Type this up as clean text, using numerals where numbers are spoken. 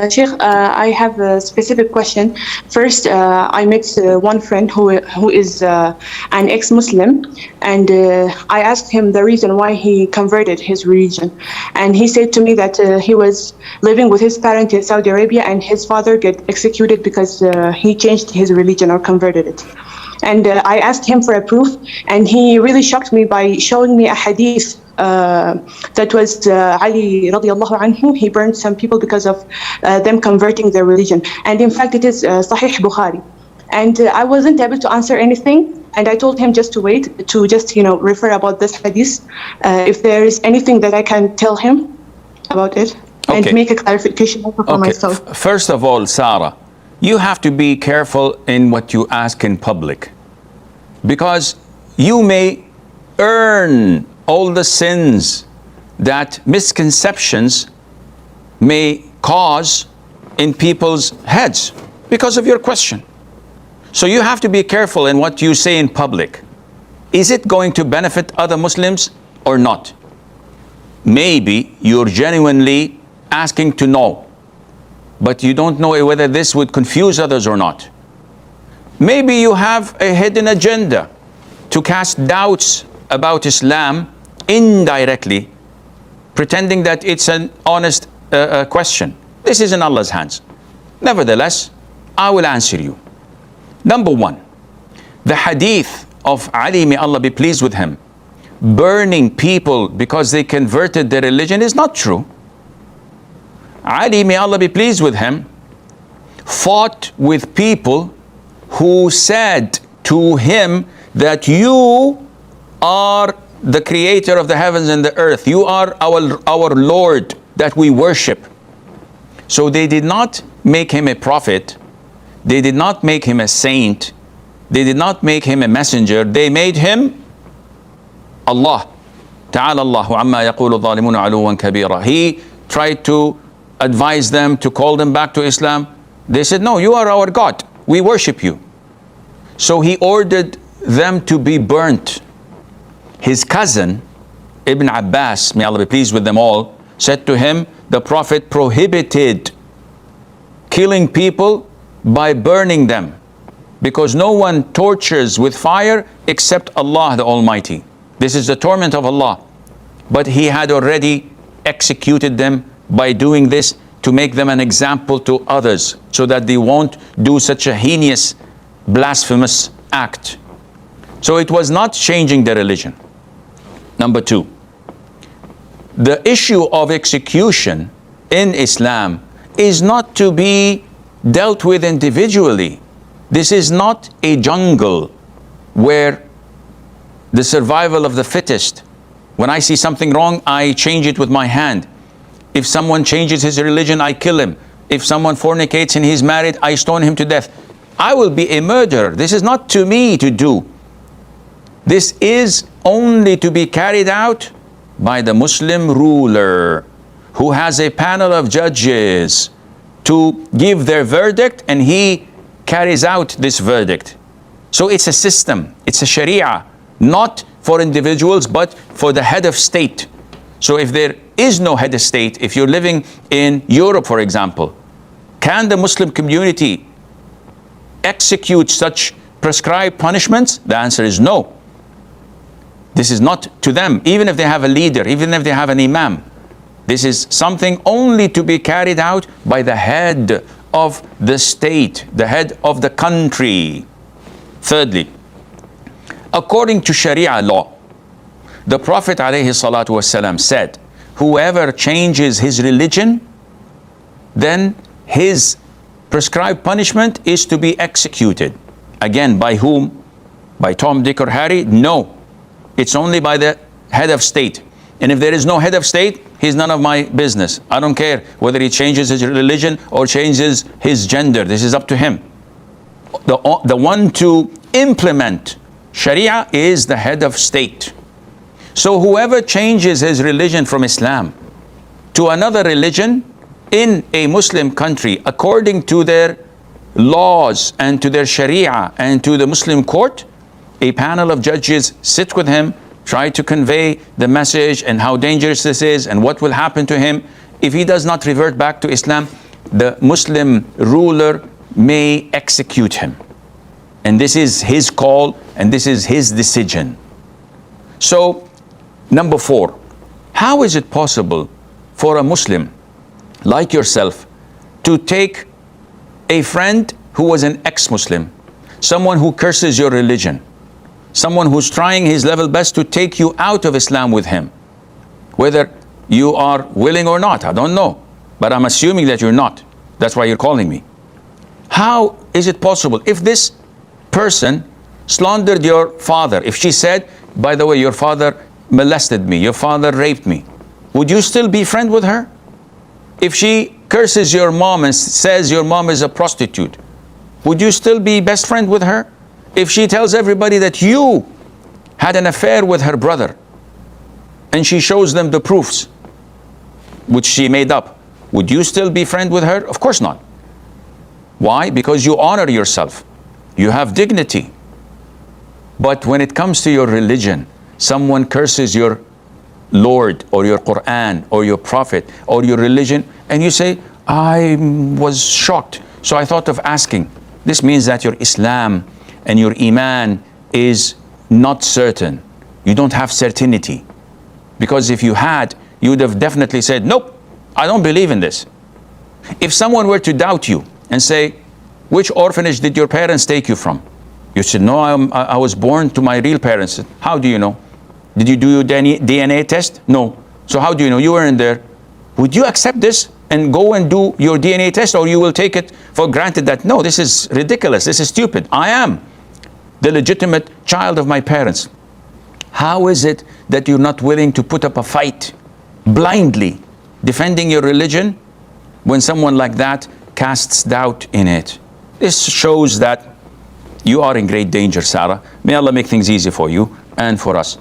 Sheikh, I have a specific question. First, I met one friend who is an ex-Muslim, and I asked him the reason why he converted his religion. And he said to me that he was living with his parents in Saudi Arabia, and his father got executed because he changed his religion or converted it. And I asked him for a proof, and he really shocked me by showing me a hadith that was Ali radiallahu anhu. He burned some people because of them converting their religion. And in fact, it is Sahih Bukhari. And I wasn't able to answer anything. And I told him just to wait, to just, refer about this hadith. If there is anything that I can tell him about it and make a clarification for myself. First of all, Sarah, you have to be careful in what you ask in public, because you may earn all the sins that misconceptions may cause in people's heads because of your question. So you have to be careful in what you say in public. Is it going to benefit other Muslims or not? Maybe you're genuinely asking to know, but you don't know whether this would confuse others or not. Maybe you have a hidden agenda to cast doubts about Islam indirectly, pretending that it's an honest question. This is in Allah's hands. Nevertheless, I will answer you. Number one, the hadith of Ali, may Allah be pleased with him, burning people because they converted their religion is not true. Ali, may Allah be pleased with him, fought with people who said to him that you are the creator of the heavens and the earth. You are our Lord that we worship. So they did not make him a prophet. They did not make him a saint. They did not make him a messenger. They made him Allah. Ta'ala Allahu amma yaqulu zalimuna aluwan kabira. He tried to advise them to call them back to Islam. They said, no, you are our God. We worship you. So he ordered them to be burnt. His cousin, Ibn Abbas, may Allah be pleased with them all, said to him, the Prophet prohibited killing people by burning them, because no one tortures with fire except Allah the Almighty. This is the torment of Allah. But he had already executed them by doing this to make them an example to others, so that they won't do such a heinous, blasphemous act. So it was not changing the religion. Number two, the issue of execution in Islam is not to be dealt with individually. This is not a jungle where the survival of the fittest. When I see something wrong, I change it with my hand. If someone changes his religion, I kill him. If someone fornicates and he's married, I stone him to death. I will be a murderer. This is not to me to do. This is only to be carried out by the Muslim ruler, who has a panel of judges to give their verdict, and he carries out this verdict. So it's a system, it's a sharia, not for individuals, but for the head of state. So if there is no head of state, if you're living in Europe, for example, can the Muslim community execute such prescribed punishments? The answer is no. This is not to them, even if they have a leader, even if they have an imam. This is something only to be carried out by the head of the state, the head of the country. Thirdly, according to Sharia law, the Prophet ﷺ said, whoever changes his religion, then his prescribed punishment is to be executed. Again, by whom? By Tom, Dick, or Harry? No. It's only by the head of state. And if there is no head of state, he's none of my business. I don't care whether he changes his religion or changes his gender. This is up to him. The one to implement Sharia is the head of state. So whoever changes his religion from Islam to another religion in a Muslim country, according to their laws and to their Sharia and to the Muslim court, a panel of judges sit with him, try to convey the message and how dangerous this is and what will happen to him. If he does not revert back to Islam, the Muslim ruler may execute him. And this is his call, and this is his decision. So, number 4, how is it possible for a Muslim like yourself to take a friend who was an ex-Muslim, someone who curses your religion, someone who's trying his level best to take you out of Islam with him, whether you are willing or not, I don't know, but I'm assuming that you're not. That's why you're calling me. How is it possible? If this person slandered your father, if she said, by the way, your father molested me, your father raped me, would you still be friend with her? If she curses your mom and says your mom is a prostitute, would you still be best friend with her? If she tells everybody that you had an affair with her brother and she shows them the proofs which she made up, would you still be friend with her? Of course not. Why? Because you honor yourself. You have dignity. But when it comes to your religion, someone curses your Lord or your Qur'an or your Prophet or your religion, and you say, I was shocked, so I thought of asking. This means that your Islam and your Iman is not certain. You don't have certainty. Because if you had, you would have definitely said, nope, I don't believe in this. If someone were to doubt you and say, which orphanage did your parents take you from? You said, no, I was born to my real parents. How do you know? Did you do your DNA test? No. So how do you know? You weren't there. Would you accept this and go and do your DNA test, or you will take it for granted that, no, this is ridiculous, this is stupid. I am the legitimate child of my parents. How is it that you're not willing to put up a fight blindly defending your religion when someone like that casts doubt in it? This shows that you are in great danger, Sarah. May Allah make things easy for you and for us.